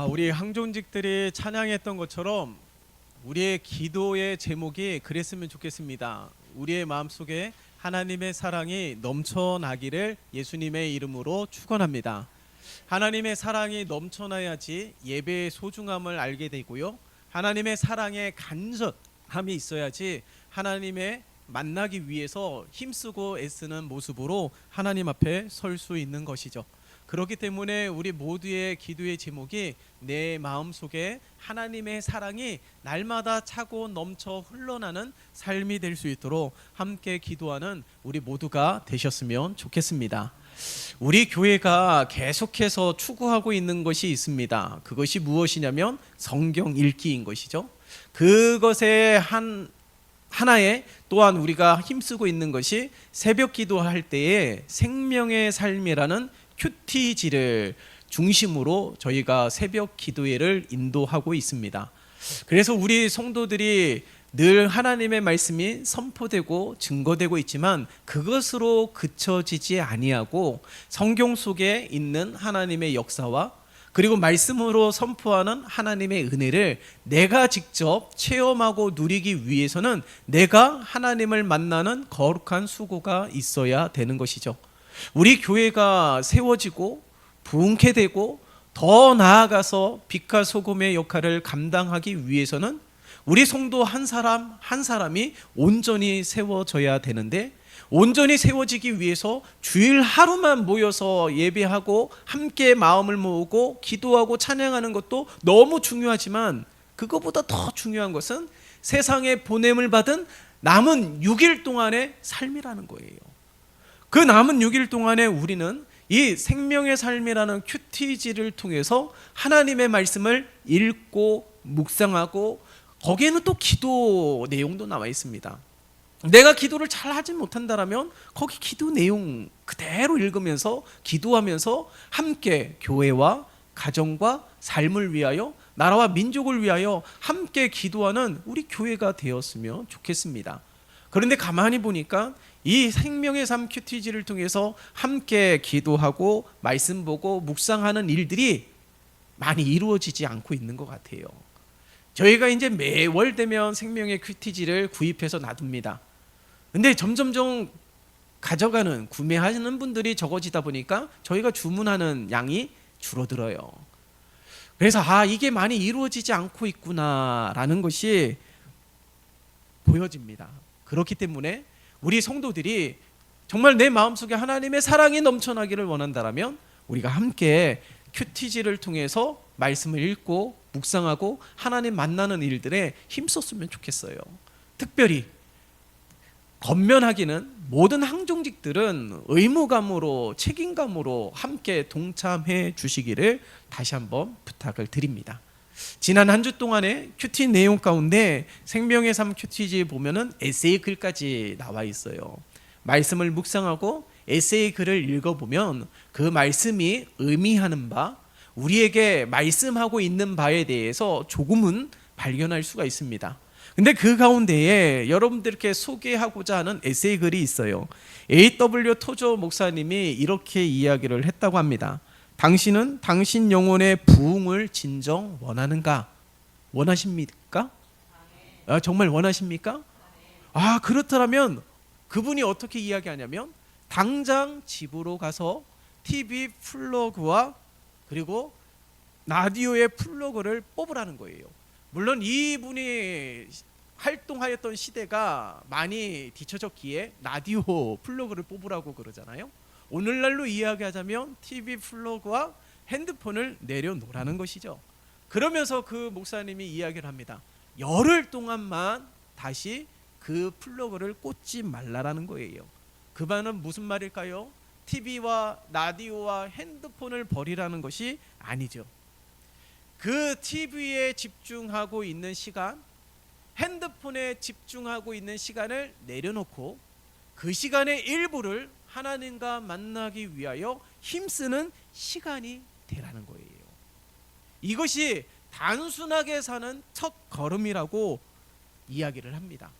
우리 항존직들이 찬양했던 것처럼 우리의 기도의 제목이 그랬으면 좋겠습니다. 우리의 마음속에 하나님의 사랑이 넘쳐나기를 예수님의 이름으로 축원합니다. 하나님의 사랑이 넘쳐나야지 예배의 소중함을 알게 되고요. 하나님의 사랑에 간절함이 있어야지 하나님의 만나기 위해서 힘쓰고 애쓰는 모습으로 하나님 앞에 설 수 있는 것이죠. 그렇기 때문에 우리 모두의 기도의 제목이 내 마음속에 하나님의 사랑이 날마다 차고 넘쳐 흘러나는 삶이 될 수 있도록 함께 기도하는 우리 모두가 되셨으면 좋겠습니다. 우리 교회가 계속해서 추구하고 있는 것이 있습니다. 그것이 무엇이냐면 성경 읽기인 것이죠. 그것의 하나에 또한 우리가 힘쓰고 있는 것이 새벽 기도할 때에 생명의 삶이라는 큐티지를 중심으로 저희가 새벽 기도회를 인도하고 있습니다. 그래서 우리 성도들이 늘 하나님의 말씀이 선포되고 증거되고 있지만 그것으로 그쳐지지 아니하고 성경 속에 있는 하나님의 역사와 그리고 말씀으로 선포하는 하나님의 은혜를 내가 직접 체험하고 누리기 위해서는 내가 하나님을 만나는 거룩한 수고가 있어야 되는 것이죠. 우리 교회가 세워지고 부흥케 되고 더 나아가서 빛과 소금의 역할을 감당하기 위해서는 우리 성도 한 사람 한 사람이 온전히 세워져야 되는데, 온전히 세워지기 위해서 주일 하루만 모여서 예배하고 함께 마음을 모으고 기도하고 찬양하는 것도 너무 중요하지만 그것보다 더 중요한 것은 세상에 보냄을 받은 남은 6일 동안의 삶이라는 거예요. 그 남은 6일 동안에 우리는 이 생명의 삶이라는 큐티지를 통해서 하나님의 말씀을 읽고 묵상하고, 거기에는 또 기도 내용도 나와 있습니다. 내가 기도를 잘 하지 못한다면 거기 기도 내용 그대로 읽으면서 기도하면서 함께 교회와 가정과 삶을 위하여, 나라와 민족을 위하여 함께 기도하는 우리 교회가 되었으면 좋겠습니다. 그런데 가만히 보니까 이 생명의 삶 큐티지를 통해서 함께 기도하고 말씀 보고 묵상하는 일들이 많이 이루어지지 않고 있는 것 같아요. 저희가 이제 매월 되면 생명의 큐티지를 구입해서 놔둡니다. 근데 점점점 가져가는, 구매하시는 분들이 적어지다 보니까 저희가 주문하는 양이 줄어들어요. 그래서 이게 많이 이루어지지 않고 있구나라는 것이 보여집니다. 그렇기 때문에 우리 성도들이 정말 내 마음속에 하나님의 사랑이 넘쳐나기를 원한다면 우리가 함께 큐티지를 통해서 말씀을 읽고 묵상하고 하나님 만나는 일들에 힘썼으면 좋겠어요. 특별히 겉면하기는 모든 항종직들은 의무감으로 책임감으로 함께 동참해 주시기를 다시 한번 부탁을 드립니다. 지난 한 주 동안의 큐티 내용 가운데 생명의 삶 큐티지에 보면은 에세이 글까지 나와 있어요. 말씀을 묵상하고 에세이 글을 읽어보면 그 말씀이 의미하는 바, 우리에게 말씀하고 있는 바에 대해서 조금은 발견할 수가 있습니다. 근데 그 가운데에 여러분들께 소개하고자 하는 에세이 글이 있어요. A.W. 토저 목사님이 이렇게 이야기를 했다고 합니다. 당신은 당신 영혼의 부흥을 진정 원하는가? 원하십니까? 정말 원하십니까? 그렇다면 그분이 어떻게 이야기하냐면 당장 집으로 가서 TV 플러그와 그리고 라디오의 플러그를 뽑으라는 거예요. 물론 이분이 활동하였던 시대가 많이 뒤처졌기에 라디오 플러그를 뽑으라고 그러잖아요. 오늘날로 이야기하자면 TV 플러그와 핸드폰을 내려놓으라는 것이죠. 그러면서 그 목사님이 이야기를 합니다. 열흘 동안만 다시 그 플러그를 꽂지 말라라는 거예요. 그 말은 무슨 말일까요? TV와 라디오와 핸드폰을 버리라는 것이 아니죠. 그 TV에 집중하고 있는 시간, 핸드폰에 집중하고 있는 시간을 내려놓고 그 시간의 일부를 하나님과 만나기 위하여 힘쓰는 시간이 되라는 거예요. 이것이 단순하게 사는 첫 걸음이라고 이야기를 합니다.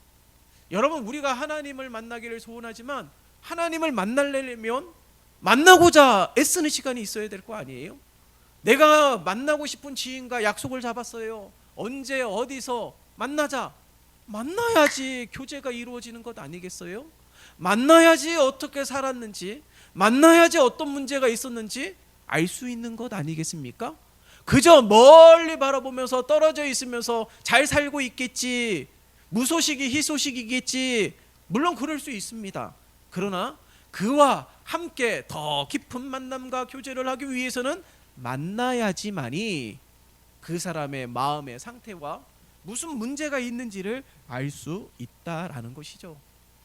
여러분, 우리가 하나님을 만나기를 소원하지만 하나님을 만나려면 만나고자 애쓰는 시간이 있어야 될 거 아니에요? 내가 만나고 싶은 지인과 약속을 잡았어요. 언제 어디서 만나자. 만나야지 교제가 이루어지는 것 아니겠어요? 만나야지 어떻게 살았는지, 만나야지 어떤 문제가 있었는지 알 수 있는 것 아니겠습니까? 그저 멀리 바라보면서 떨어져 있으면서 잘 살고 있겠지, 무소식이 희소식이겠지, 물론 그럴 수 있습니다. 그러나 그와 함께 더 깊은 만남과 교제를 하기 위해서는 만나야지만이 그 사람의 마음의 상태와 무슨 문제가 있는지를 알 수 있다라는 것이죠.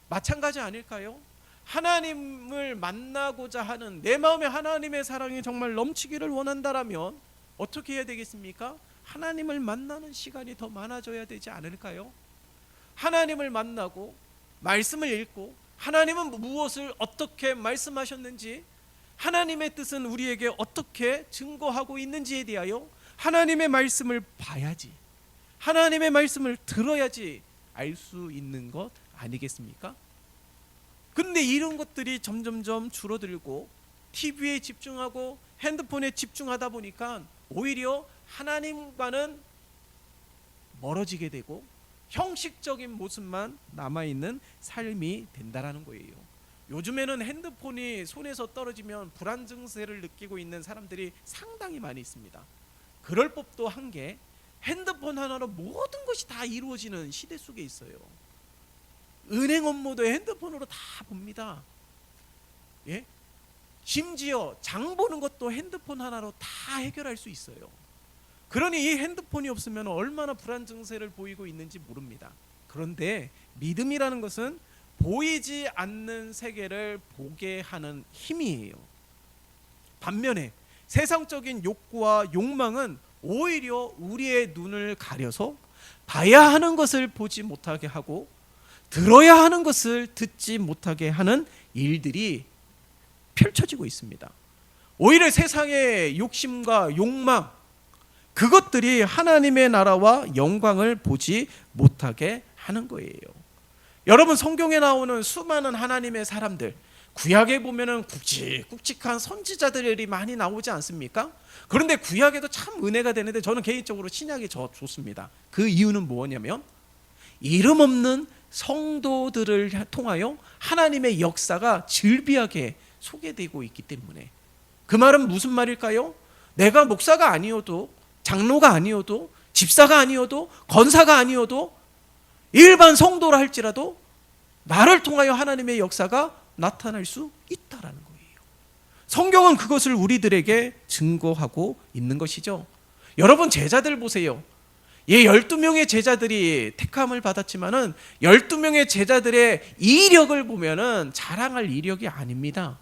마찬가지 아닐까요? 하나님을 만나고자 하는 내 마음에 하나님의 사랑이 정말 넘치기를 원한다라면 어떻게 해야 되겠습니까? 하나님을 만나는 시간이 더 많아져야 되지 않을까요? 하나님을 만나고 말씀을 읽고 하나님은 무엇을 어떻게 말씀하셨는지, 하나님의 뜻은 우리에게 어떻게 증거하고 있는지에 대하여 하나님의 말씀을 봐야지, 하나님의 말씀을 들어야지 알 수 있는 것 아니겠습니까? 근데 이런 것들이 점점점 줄어들고 TV에 집중하고 핸드폰에 집중하다 보니까 오히려 하나님과는 멀어지게 되고 형식적인 모습만 남아있는 삶이 된다라는 거예요. 요즘에는 핸드폰이 손에서 떨어지면 불안 증세를 느끼고 있는 사람들이 상당히 많이 있습니다. 그럴 법도 한 게 핸드폰 하나로 모든 것이 다 이루어지는 시대 속에 있어요. 은행 업무도 핸드폰으로 다 봅니다. 예? 심지어 장 보는 것도 핸드폰 하나로 다 해결할 수 있어요. 그러니 이 핸드폰이 없으면 얼마나 불안 증세를 보이고 있는지 모릅니다. 그런데 믿음이라는 것은 보이지 않는 세계를 보게 하는 힘이에요. 반면에 세상적인 욕구와 욕망은 오히려 우리의 눈을 가려서 봐야 하는 것을 보지 못하게 하고 들어야 하는 것을 듣지 못하게 하는 일들이 펼쳐지고 있습니다. 오히려 세상의 욕심과 욕망, 그것들이 하나님의 나라와 영광을 보지 못하게 하는 거예요. 여러분, 성경에 나오는 수많은 하나님의 사람들, 구약에 보면은 굵직굵직한 선지자들이 많이 나오지 않습니까? 그런데 구약에도 참 은혜가 되는데 저는 개인적으로 신약이 더 좋습니다. 그 이유는 뭐냐면 이름 없는 성도들을 통하여 하나님의 역사가 즐비하게 소개되고 있기 때문에. 그 말은 무슨 말일까요? 내가 목사가 아니어도, 장로가 아니어도, 집사가 아니어도, 권사가 아니어도, 일반 성도라 할지라도 나를 통하여 하나님의 역사가 나타날 수 있다라는 거예요. 성경은 그것을 우리들에게 증거하고 있는 것이죠. 여러분, 제자들 보세요. 12명의 제자들이 택함을 받았지만은 12명의 제자들의 이력을 보면은 자랑할 이력이 아닙니다.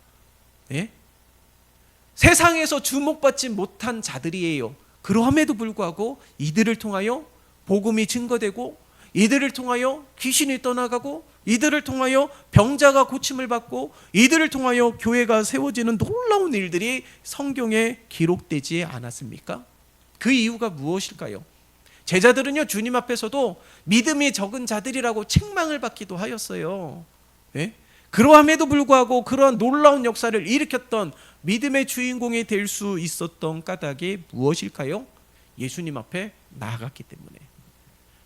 예? 세상에서 주목받지 못한 자들이에요. 그럼에도 불구하고 이들을 통하여 복음이 증거되고, 이들을 통하여 귀신이 떠나가고, 이들을 통하여 병자가 고침을 받고, 이들을 통하여 교회가 세워지는 놀라운 일들이 성경에 기록되지 않았습니까? 그 이유가 무엇일까요? 제자들은요, 주님 앞에서도 믿음이 적은 자들이라고 책망을 받기도 하였어요. 예? 그러함에도 불구하고 그러한 놀라운 역사를 일으켰던 믿음의 주인공이 될 수 있었던 까닭이 무엇일까요? 예수님 앞에 나아갔기 때문에,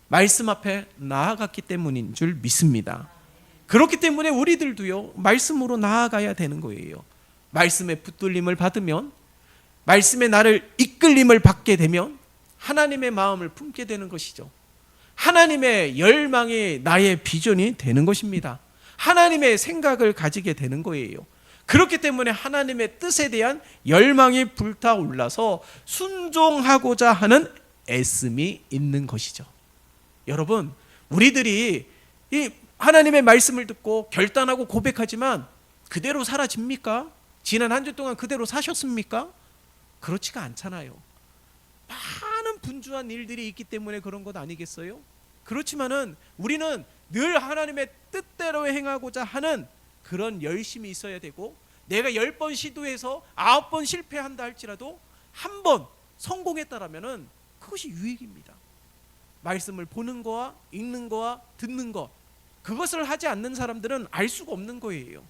말씀 앞에 나아갔기 때문인 줄 믿습니다. 그렇기 때문에 우리들도요, 말씀으로 나아가야 되는 거예요. 말씀의 붙들림을 받으면, 말씀의 나를 이끌림을 받게 되면 하나님의 마음을 품게 되는 것이죠. 하나님의 열망이 나의 비전이 되는 것입니다. 하나님의 생각을 가지게 되는 거예요. 그렇기 때문에 하나님의 뜻에 대한 열망이 불타올라서 순종하고자 하는 애씀이 있는 것이죠. 여러분, 우리들이 이 하나님의 말씀을 듣고 결단하고 고백하지만 그대로 사라집니까? 지난 한 주 동안 그대로 사셨습니까? 그렇지가 않잖아요. 많은 분주한 일들이 있기 때문에 그런 것 아니겠어요? 그렇지만은 우리는 늘 하나님의 뜻대로 행하고자 하는 그런 열심이 있어야 되고, 내가 10번 시도해서 9번 실패한다 할지라도 한 번 성공했다라면은 그것이 유익입니다. 말씀을 보는 거와 읽는 거와 듣는 것, 그것을 하지 않는 사람들은 알 수가 없는 거예요.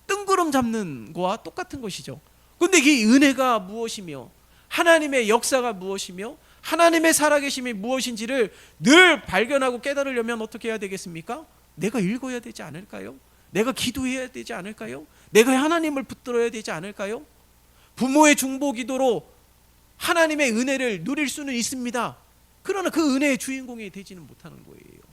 뜬구름 잡는 거와 똑같은 것이죠. 그런데 이 은혜가 무엇이며 하나님의 역사가 무엇이며 하나님의 살아계심이 무엇인지를 늘 발견하고 깨달으려면 어떻게 해야 되겠습니까? 내가 읽어야 되지 않을까요? 내가 기도해야 되지 않을까요? 내가 하나님을 붙들어야 되지 않을까요? 부모의 중보 기도로 하나님의 은혜를 누릴 수는 있습니다. 그러나 그 은혜의 주인공이 되지는 못하는 거예요.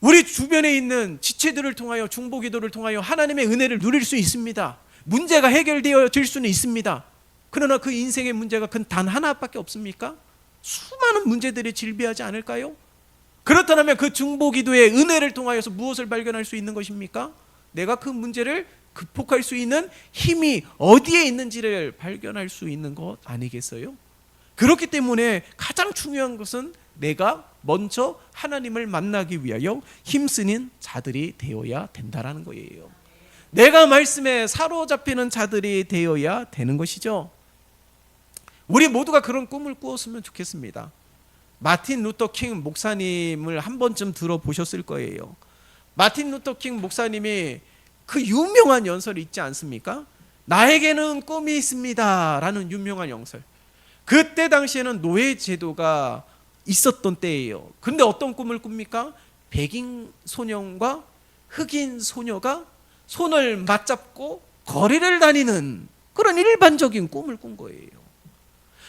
우리 주변에 있는 지체들을 통하여 중보 기도를 통하여 하나님의 은혜를 누릴 수 있습니다. 문제가 해결되어질 수는 있습니다. 그러나 그 인생의 문제가 단 하나밖에 없습니까? 수많은 문제들이 질비하지 않을까요? 그렇다면 그 중보 기도의 은혜를 통하여서 무엇을 발견할 수 있는 것입니까? 내가 그 문제를 극복할 수 있는 힘이 어디에 있는지를 발견할 수 있는 것 아니겠어요? 그렇기 때문에 가장 중요한 것은 내가 먼저 하나님을 만나기 위하여 힘쓰는 자들이 되어야 된다라는 거예요. 내가 말씀에 사로잡히는 자들이 되어야 되는 것이죠. 우리 모두가 그런 꿈을 꾸었으면 좋겠습니다. 마틴 루터 킹 목사님을 한 번쯤 들어보셨을 거예요. 마틴 루터 킹 목사님이 그 유명한 연설이 있지 않습니까? 나에게는 꿈이 있습니다 라는 유명한 연설. 그때 당시에는 노예제도가 있었던 때예요. 그런데 어떤 꿈을 꿉니까? 백인 소년과 흑인 소녀가 손을 맞잡고 거리를 다니는 그런 일반적인 꿈을 꾼 거예요.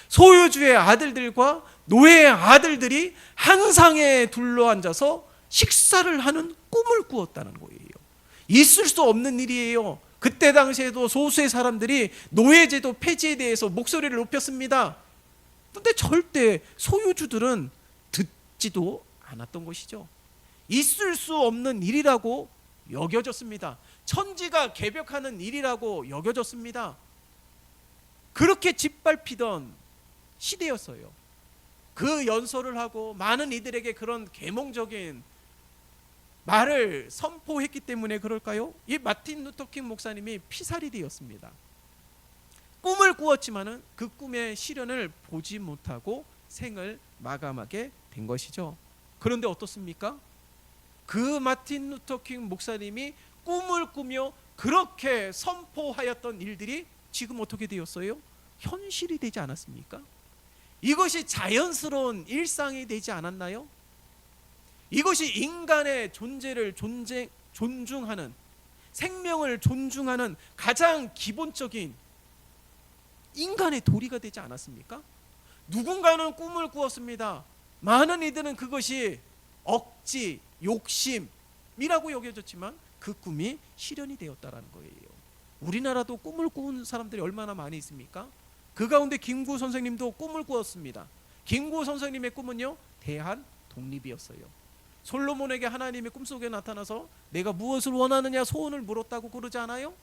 소유주의 아들들과 노예의 아들들이 한 상에 둘러앉아서 식사를 하는 꿈을 꾸었다는 거예요. 있을 수 없는 일이에요. 그때 당시에도 소수의 사람들이 노예제도 폐지에 대해서 목소리를 높였습니다. 그런데 절대 소유주들은 듣지도 않았던 것이죠. 있을 수 없는 일이라고 여겨졌습니다. 천지가 개벽하는 일이라고 여겨졌습니다. 그렇게 짓밟히던 시대였어요. 그 연설을 하고 많은 이들에게 그런 계몽적인 말을 선포했기 때문에 그럴까요? 이 마틴 루터 킹 목사님이 피살이 되었습니다. 꿈을 꾸었지만은 그 꿈의 실현을 보지 못하고 생을 마감하게 된 것이죠. 그런데 어떻습니까? 그 마틴 루터 킹 목사님이 꿈을 꾸며 그렇게 선포하였던 일들이 지금 어떻게 되었어요? 현실이 되지 않았습니까? 이것이 자연스러운 일상이 되지 않았나요? 이것이 인간의 존재를 존중하는, 생명을 존중하는 가장 기본적인 인간의 도리가 되지 않았습니까? 누군가는 꿈을 꾸었습니다. 많은 이들은 그것이 억지, 욕심이라고 여겨졌지만 그 꿈이 실현이 되었다라는 거예요. 우리나라도 꿈을 꾸는 사람들이 얼마나 많이 있습니까? 그 가운데 김구 선생님도 꿈을 꾸었습니다. 김구 선생님의 꿈은요, 대한 독립이었어요. 솔로몬에게 하나님이 꿈속에 나타나서 내가 무엇을 원하느냐 소원을 물었다고 그러지 않아요?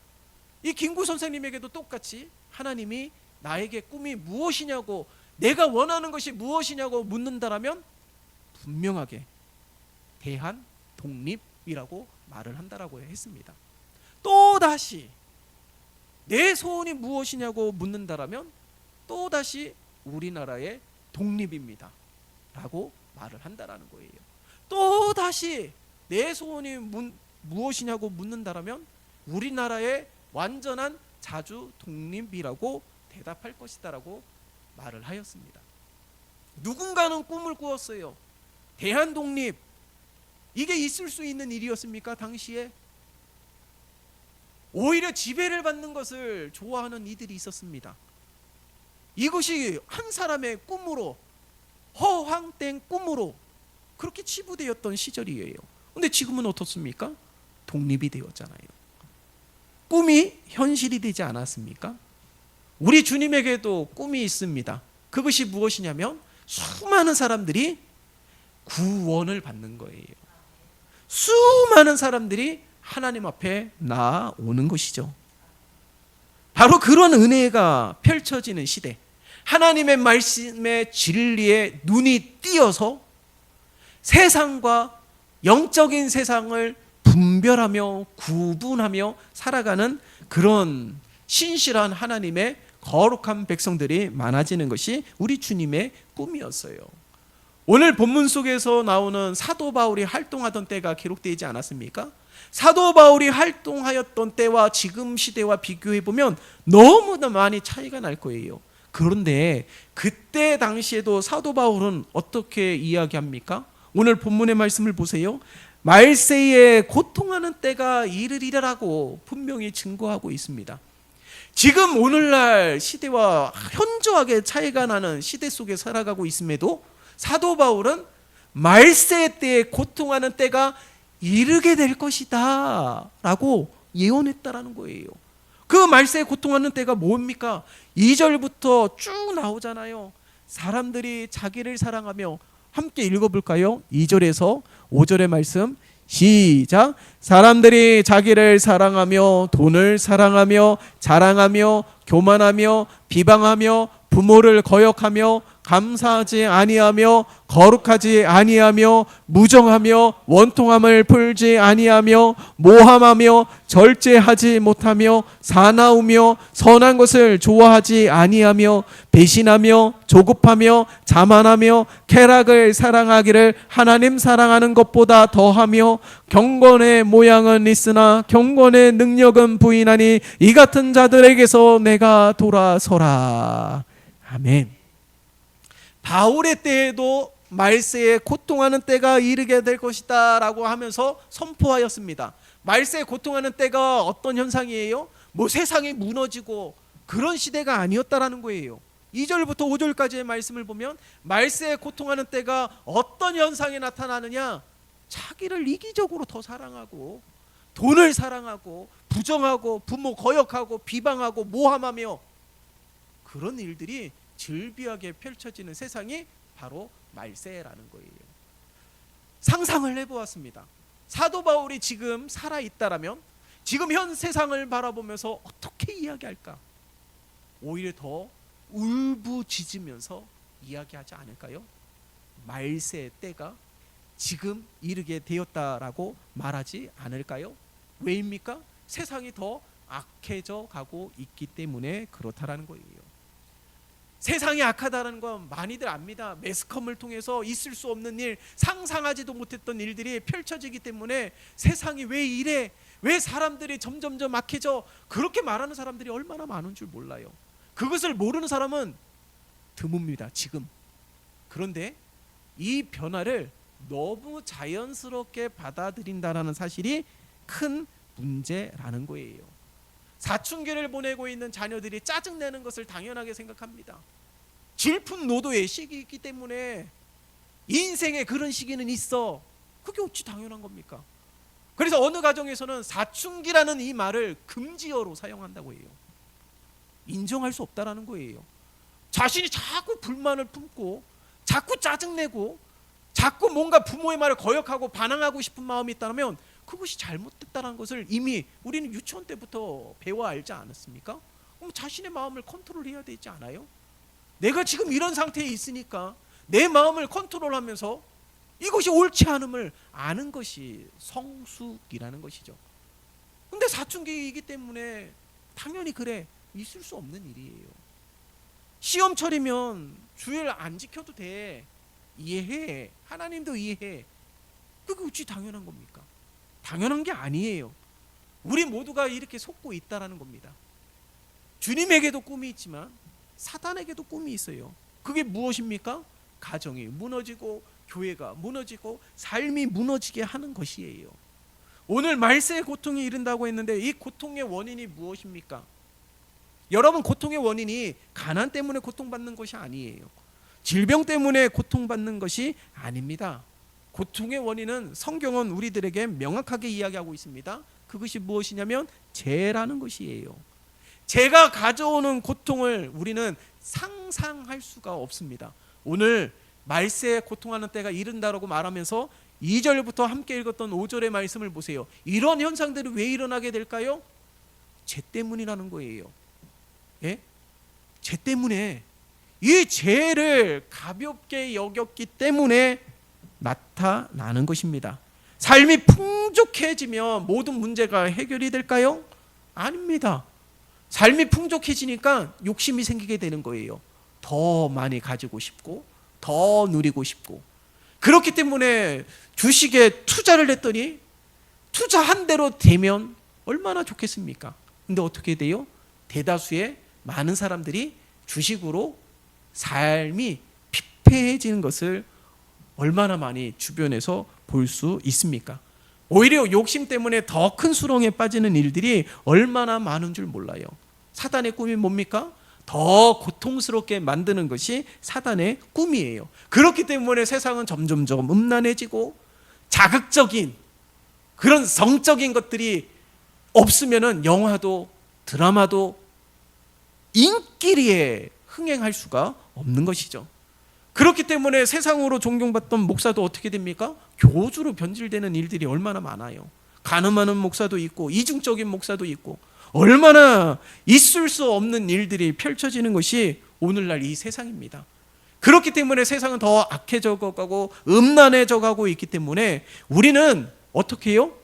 이 김구 선생님에게도 똑같이 하나님이 나에게 꿈이 무엇이냐고, 내가 원하는 것이 무엇이냐고 묻는다라면 분명하게 대한 독립이라고 말을 한다라고 했습니다. 또다시 내 소원이 무엇이냐고 묻는다라면 또다시 우리나라의 독립입니다 라고 말을 한다라는 거예요. 또다시 내 소원이 무엇이냐고 묻는다라면 우리나라의 완전한 자주 독립이라고 대답할 것이다 라고 말을 하였습니다. 누군가는 꿈을 꾸었어요. 대한 독립, 이게 있을 수 있는 일이었습니까? 당시에 오히려 지배를 받는 것을 좋아하는 이들이 있었습니다. 이것이 한 사람의 꿈으로, 허황된 꿈으로 그렇게 치부되었던 시절이에요. 그런데 지금은 어떻습니까? 독립이 되었잖아요. 꿈이 현실이 되지 않았습니까? 우리 주님에게도 꿈이 있습니다. 그것이 무엇이냐면 수많은 사람들이 구원을 받는 거예요. 수많은 사람들이 하나님 앞에 나아오는 것이죠. 바로 그런 은혜가 펼쳐지는 시대, 하나님의 말씀의 진리에 눈이 띄어서 세상과 영적인 세상을 분별하며 구분하며 살아가는 그런 신실한 하나님의 거룩한 백성들이 많아지는 것이 우리 주님의 꿈이었어요. 오늘 본문 속에서 나오는 사도 바울이 활동하던 때가 기록되지 않았습니까? 사도 바울이 활동하였던 때와 지금 시대와 비교해 보면 너무나 많이 차이가 날 거예요. 그런데 그때 당시에도 사도 바울은 어떻게 이야기합니까? 오늘 본문의 말씀을 보세요. 말세에 고통하는 때가 이르리라고 분명히 증거하고 있습니다. 지금 오늘날 시대와 현저하게 차이가 나는 시대 속에 살아가고 있음에도 사도 바울은 말세 때에 고통하는 때가 이르게 될 것이다 라고 예언했다라는 거예요. 그 말세에 고통하는 때가 뭡니까? 2절부터 쭉 나오잖아요. 사람들이 자기를 사랑하며, 함께 읽어볼까요? 2절에서 5절의 말씀 시작. 사람들이 자기를 사랑하며 돈을 사랑하며 자랑하며 교만하며 비방하며 부모를 거역하며 감사하지 아니하며 거룩하지 아니하며 무정하며 원통함을 풀지 아니하며 모함하며 절제하지 못하며 사나우며 선한 것을 좋아하지 아니하며 배신하며 조급하며 자만하며 쾌락을 사랑하기를 하나님 사랑하는 것보다 더하며 경건의 모양은 있으나 경건의 능력은 부인하니 이 같은 자들에게서 내가 돌아서라. 아멘. 바울의 때에도 말세에 고통하는 때가 이르게 될 것이다 라고 하면서 선포하였습니다. 말세에 고통하는 때가 어떤 현상이에요? 뭐 세상이 무너지고 그런 시대가 아니었다라는 거예요. 2절부터 5절까지의 말씀을 보면 말세에 고통하는 때가 어떤 현상이 나타나느냐? 자기를 이기적으로 더 사랑하고 돈을 사랑하고 부정하고 부모 거역하고 비방하고 모함하며 그런 일들이 즐비하게 펼쳐지는 세상이 바로 말세라는 거예요. 상상을 해보았습니다. 사도 바울이 지금 살아있다라면 지금 현 세상을 바라보면서 어떻게 이야기할까? 오히려 더 울부짖으면서 이야기하지 않을까요? 말세의 때가 지금 이르게 되었다라고 말하지 않을까요? 왜입니까? 세상이 더 악해져 가고 있기 때문에 그렇다라는 거예요. 세상이 악하다는 건 많이들 압니다. 매스컴을 통해서 있을 수 없는 일, 상상하지도 못했던 일들이 펼쳐지기 때문에 세상이 왜 이래? 왜 사람들이 점점점 악해져? 그렇게 말하는 사람들이 얼마나 많은 줄 몰라요. 그것을 모르는 사람은 드뭅니다. 지금. 그런데 이 변화를 너무 자연스럽게 받아들인다는 사실이 큰 문제라는 거예요. 사춘기를 보내고 있는 자녀들이 짜증내는 것을 당연하게 생각합니다. 질풍노도의 시기이기 때문에 인생에 그런 시기는 있어. 그게 어찌 당연한 겁니까? 그래서 어느 가정에서는 사춘기라는 이 말을 금지어로 사용한다고 해요. 인정할 수 없다라는 거예요. 자신이 자꾸 불만을 품고 자꾸 짜증내고 자꾸 뭔가 부모의 말을 거역하고 반항하고 싶은 마음이 있다면 그것이 잘못됐다는 것을 이미 우리는 유치원 때부터 배워 알지 않았습니까? 그럼 자신의 마음을 컨트롤해야 되지 않아요? 내가 지금 이런 상태에 있으니까 내 마음을 컨트롤하면서 이것이 옳지 않음을 아는 것이 성숙이라는 것이죠. 근데 사춘기이기 때문에 당연히 그래, 있을 수 없는 일이에요. 시험철이면 주일 안 지켜도 돼, 이해해, 하나님도 이해해. 그게 어찌 당연한 겁니까? 당연한 게 아니에요. 우리 모두가 이렇게 속고 있다라는 겁니다. 주님에게도 꿈이 있지만 사탄에게도 꿈이 있어요. 그게 무엇입니까? 가정이 무너지고 교회가 무너지고 삶이 무너지게 하는 것이에요. 오늘 말세의 고통이 이른다고 했는데 이 고통의 원인이 무엇입니까? 여러분, 고통의 원인이 가난 때문에 고통받는 것이 아니에요. 질병 때문에 고통받는 것이 아닙니다. 고통의 원인은 성경은 우리들에게 명확하게 이야기하고 있습니다. 그것이 무엇이냐면 죄라는 것이에요. 죄가 가져오는 고통을 우리는 상상할 수가 없습니다. 오늘 말세에 고통하는 때가 이른다라고 말하면서 2절부터 함께 읽었던 5절의 말씀을 보세요. 이런 현상들이 왜 일어나게 될까요? 죄 때문이라는 거예요. 예? 죄 때문에, 이 죄를 가볍게 여겼기 때문에 나타나는 것입니다. 삶이 풍족해지면 모든 문제가 해결이 될까요? 아닙니다. 삶이 풍족해지니까 욕심이 생기게 되는 거예요. 더 많이 가지고 싶고 더 누리고 싶고 그렇기 때문에 주식에 투자를 했더니 투자한 대로 되면 얼마나 좋겠습니까? 근데 어떻게 돼요? 대다수의 많은 사람들이 주식으로 삶이 피폐해지는 것을 얼마나 많이 주변에서 볼 수 있습니까? 오히려 욕심 때문에 더 큰 수렁에 빠지는 일들이 얼마나 많은 줄 몰라요. 사단의 꿈이 뭡니까? 더 고통스럽게 만드는 것이 사단의 꿈이에요. 그렇기 때문에 세상은 점점점 음란해지고 자극적인 그런 성적인 것들이 없으면은 영화도 드라마도 인기리에 흥행할 수가 없는 것이죠. 그렇기 때문에 세상으로 존경받던 목사도 어떻게 됩니까? 교주로 변질되는 일들이 얼마나 많아요. 간음하는 목사도 있고 이중적인 목사도 있고 얼마나 있을 수 없는 일들이 펼쳐지는 것이 오늘날 이 세상입니다. 그렇기 때문에 세상은 더 악해져 가고 음란해져 가고 있기 때문에 우리는 어떻게 해요?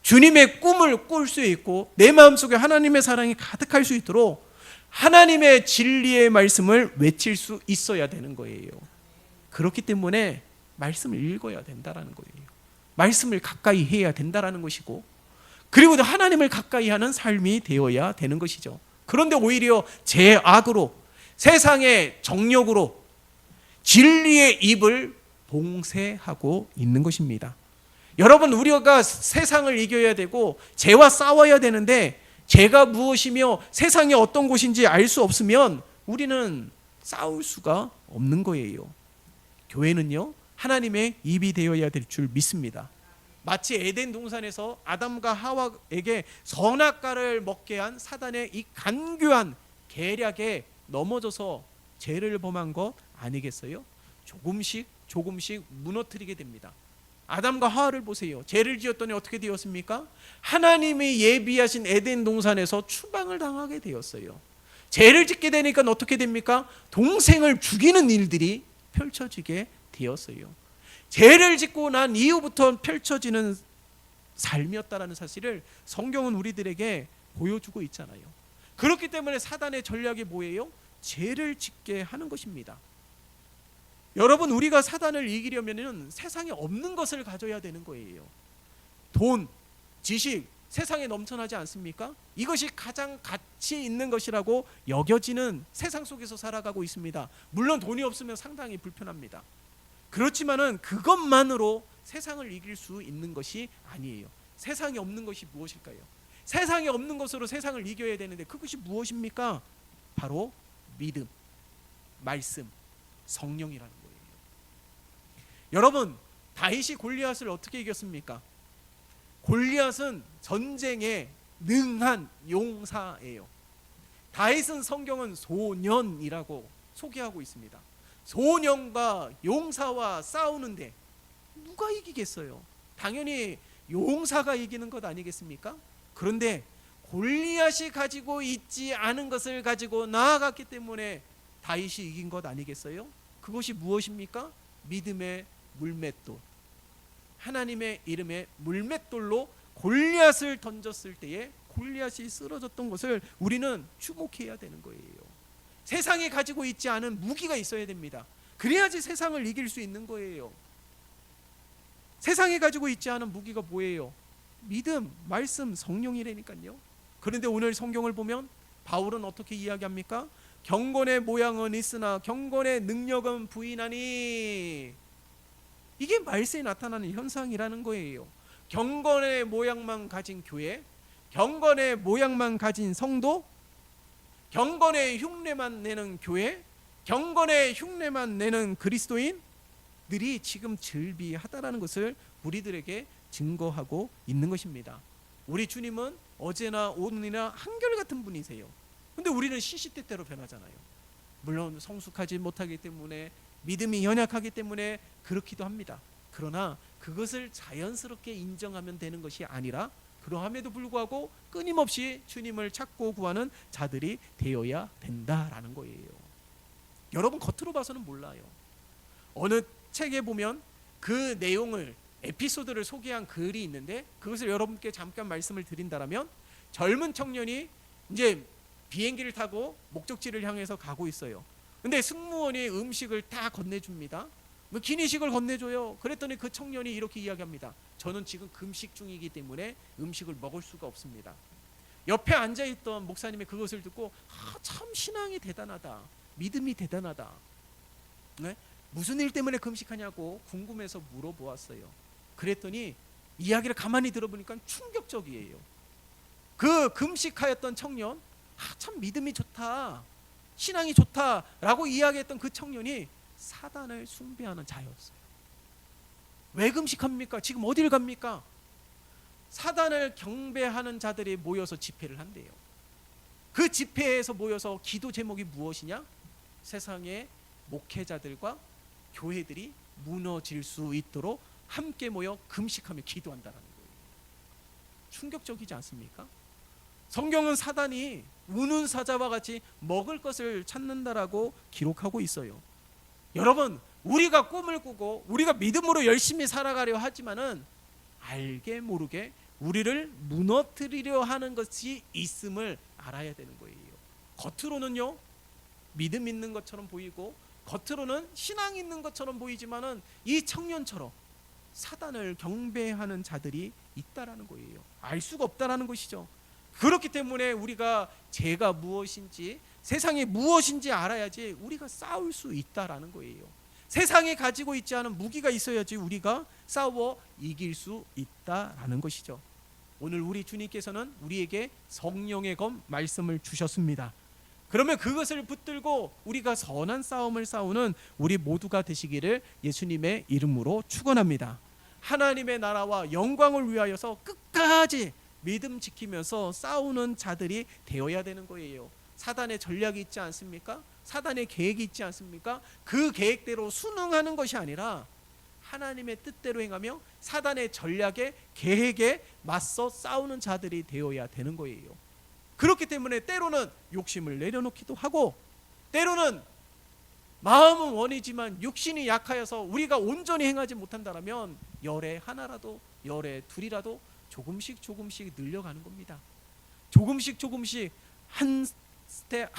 주님의 꿈을 꿀 수 있고 내 마음속에 하나님의 사랑이 가득할 수 있도록 하나님의 진리의 말씀을 외칠 수 있어야 되는 거예요. 그렇기 때문에 말씀을 읽어야 된다라는 거예요. 말씀을 가까이 해야 된다라는 것이고, 그리고 하나님을 가까이 하는 삶이 되어야 되는 것이죠. 그런데 오히려 죄악으로 세상의 정욕으로 진리의 입을 봉쇄하고 있는 것입니다. 여러분, 우리가 세상을 이겨야 되고 죄와 싸워야 되는데 죄가 무엇이며 세상이 어떤 곳인지 알 수 없으면 우리는 싸울 수가 없는 거예요. 교회는요, 하나님의 입이 되어야 될 줄 믿습니다. 마치 에덴 동산에서 아담과 하와에게 선악과를 먹게 한 사단의 이 간교한 계략에 넘어져서 죄를 범한 것 아니겠어요? 조금씩 무너뜨리게 됩니다. 아담과 하와를 보세요. 죄를 지었더니 어떻게 되었습니까? 하나님이 예비하신 에덴 동산에서 추방을 당하게 되었어요. 죄를 짓게 되니까 어떻게 됩니까? 동생을 죽이는 일들이 펼쳐지게 되었어요. 죄를 짓고 난 이후부터 펼쳐지는 삶이었다는 사실을 성경은 우리들에게 보여주고 있잖아요. 그렇기 때문에 사단의 전략이 뭐예요? 죄를 짓게 하는 것입니다. 여러분, 우리가 사단을 이기려면 세상에 없는 것을 가져야 되는 거예요. 돈, 지식, 세상에 넘쳐나지 않습니까? 이것이 가장 가치 있는 것이라고 여겨지는 세상 속에서 살아가고 있습니다. 물론 돈이 없으면 상당히 불편합니다. 그렇지만은 그것만으로 세상을 이길 수 있는 것이 아니에요. 세상에 없는 것이 무엇일까요? 세상에 없는 것으로 세상을 이겨야 되는데 그것이 무엇입니까? 바로 믿음, 말씀, 성령이라는 거예요. 여러분, 다윗이 골리앗을 어떻게 이겼습니까? 골리앗은 전쟁에 능한 용사예요. 다윗은 성경은 소년이라고 소개하고 있습니다. 소년과 용사와 싸우는데 누가 이기겠어요? 당연히 용사가 이기는 것 아니겠습니까? 그런데 골리앗이 가지고 있지 않은 것을 가지고 나아갔기 때문에 다윗이 이긴 것 아니겠어요? 그것이 무엇입니까? 믿음의 물맷돌, 하나님의 이름의 물맷돌로 골리앗을 던졌을 때에 골리앗이 쓰러졌던 것을 우리는 주목해야 되는 거예요. 세상이 가지고 있지 않은 무기가 있어야 됩니다. 그래야지 세상을 이길 수 있는 거예요. 세상이 가지고 있지 않은 무기가 뭐예요? 믿음, 말씀, 성령이라니까요. 그런데 오늘 성경을 보면 바울은 어떻게 이야기합니까? 경건의 모양은 있으나 경건의 능력은 부인하니, 이게 말세에 나타나는 현상이라는 거예요. 경건의 모양만 가진 교회, 경건의 모양만 가진 성도, 경건의 흉내만 내는 교회, 경건의 흉내만 내는 그리스도인들이 지금 즐비하다라는 것을 우리들에게 증거하고 있는 것입니다. 우리 주님은 어제나 오늘이나 한결같은 분이세요. 근데 우리는 시시때때로 변하잖아요. 물론 성숙하지 못하기 때문에, 믿음이 연약하기 때문에 그렇기도 합니다. 그러나 그것을 자연스럽게 인정하면 되는 것이 아니라 그러함에도 불구하고 끊임없이 주님을 찾고 구하는 자들이 되어야 된다라는 거예요. 여러분, 겉으로 봐서는 몰라요. 어느 책에 보면 그 내용을, 에피소드를 소개한 글이 있는데 그것을 여러분께 잠깐 말씀을 드린다면, 젊은 청년이 이제 비행기를 타고 목적지를 향해서 가고 있어요. 근데 승무원이 음식을 다 건네줍니다. 뭐 기내식을 건네줘요. 그랬더니 그 청년이 이렇게 이야기합니다. 저는 지금 금식 중이기 때문에 음식을 먹을 수가 없습니다. 옆에 앉아있던 목사님이 그것을 듣고 참 신앙이 대단하다, 믿음이 대단하다, 네? 무슨 일 때문에 금식하냐고 궁금해서 물어보았어요. 그랬더니 이야기를 가만히 들어보니까 충격적이에요. 그 금식하였던 청년, 참 믿음이 좋다, 신앙이 좋다라고 이야기했던 그 청년이 사단을 숭배하는 자였어요. 왜 금식합니까? 지금 어딜 갑니까? 사단을 경배하는 자들이 모여서 집회를 한대요. 그 집회에서 모여서 기도 제목이 무엇이냐? 세상의 목회자들과 교회들이 무너질 수 있도록 함께 모여 금식하며 기도한다는 거예요. 충격적이지 않습니까? 성경은 사단이 우는 사자와 같이 먹을 것을 찾는다라고 기록하고 있어요. 여러분, 우리가 꿈을 꾸고 우리가 믿음으로 열심히 살아가려 하지만은 알게 모르게 우리를 무너뜨리려 하는 것이 있음을 알아야 되는 거예요. 겉으로는요, 믿음 있는 것처럼 보이고 겉으로는 신앙 있는 것처럼 보이지만은 이 청년처럼 사단을 경배하는 자들이 있다라는 거예요. 알 수가 없다라는 것이죠. 그렇기 때문에 우리가 죄가 무엇인지, 세상이 무엇인지 알아야지 우리가 싸울 수 있다라는 거예요. 세상에 가지고 있지 않은 무기가 있어야지 우리가 싸워 이길 수 있다라는 것이죠. 오늘 우리 주님께서는 우리에게 성령의 검 말씀을 주셨습니다. 그러면 그것을 붙들고 우리가 선한 싸움을 싸우는 우리 모두가 되시기를 예수님의 이름으로 축원합니다. 하나님의 나라와 영광을 위하여서 끝까지 믿음 지키면서 싸우는 자들이 되어야 되는 거예요. 사단의 전략이 있지 않습니까? 사단의 계획이 있지 않습니까? 그 계획대로 순응하는 것이 아니라 하나님의 뜻대로 행하며 사단의 전략에 계획에 맞서 싸우는 자들이 되어야 되는 거예요. 그렇기 때문에 때로는 욕심을 내려놓기도 하고, 때로는 마음은 원이지만 육신이 약하여서 우리가 온전히 행하지 못한다면 열에 하나라도, 열에 둘이라도 조금씩 늘려가는 겁니다. 조금씩 한 스텝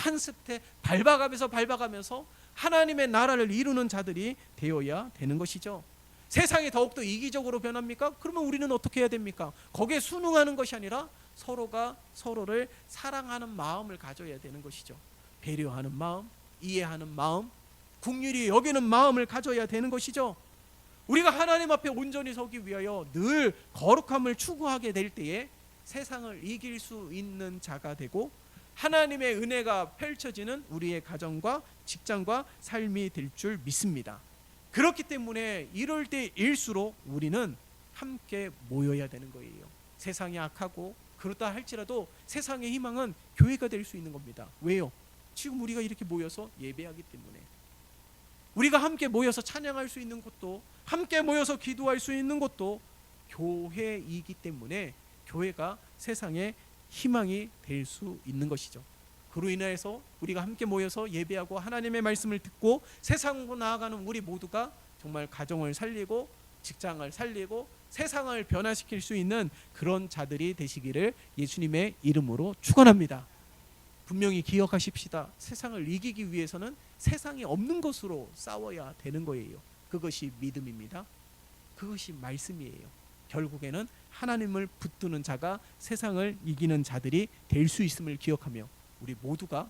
밟아가면서 하나님의 나라를 이루는 자들이 되어야 되는 것이죠. 세상이 더욱더 이기적으로 변합니까? 그러면 우리는 어떻게 해야 됩니까? 거기에 순응하는 것이 아니라 서로가 서로를 사랑하는 마음을 가져야 되는 것이죠. 배려하는 마음, 이해하는 마음, 긍휼히 여기는 마음을 가져야 되는 것이죠. 우리가 하나님 앞에 온전히 서기 위하여 늘 거룩함을 추구하게 될 때에 세상을 이길 수 있는 자가 되고 하나님의 은혜가 펼쳐지는 우리의 가정과 직장과 삶이 될 줄 믿습니다. 그렇기 때문에 이럴 때일수록 우리는 함께 모여야 되는 거예요. 세상이 악하고 그렇다 할지라도 세상의 희망은 교회가 될 수 있는 겁니다. 왜요? 지금 우리가 이렇게 모여서 예배하기 때문에, 우리가 함께 모여서 찬양할 수 있는 곳도, 함께 모여서 기도할 수 있는 곳도 교회이기 때문에 교회가 세상의 희망이 될 수 있는 것이죠. 그로 인해서 우리가 함께 모여서 예배하고 하나님의 말씀을 듣고 세상으로 나아가는 우리 모두가 정말 가정을 살리고 직장을 살리고 세상을 변화시킬 수 있는 그런 자들이 되시기를 예수님의 이름으로 축원합니다. 분명히 기억하십시다. 세상을 이기기 위해서는 세상이 없는 것으로 싸워야 되는 거예요. 그것이 믿음입니다. 그것이 말씀이에요. 결국에는 하나님을 붙드는 자가 세상을 이기는 자들이 될 수 있음을 기억하며 우리 모두가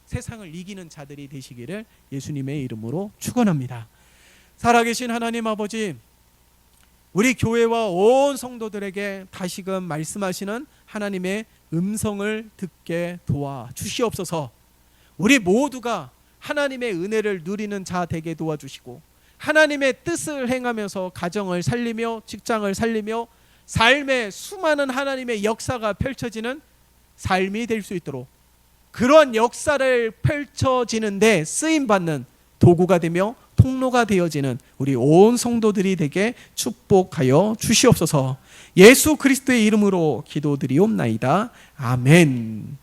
세상을 이기는 자들이 되시기를 예수님의 이름으로 축원합니다. 살아계신 하나님 아버지, 우리 교회와 온 성도들에게 다시금 말씀하시는 하나님의 음성을 듣게 도와주시옵소서. 우리 모두가 하나님의 은혜를 누리는 자 되게 도와주시고 하나님의 뜻을 행하면서 가정을 살리며 직장을 살리며 삶의 수많은 하나님의 역사가 펼쳐지는 삶이 될 수 있도록 그런 역사를 펼쳐지는데 쓰임받는 도구가 되며 통로가 되어지는 우리 온 성도들이 되게 축복하여 주시옵소서. 예수 그리스도의 이름으로 기도드리옵나이다. 아멘.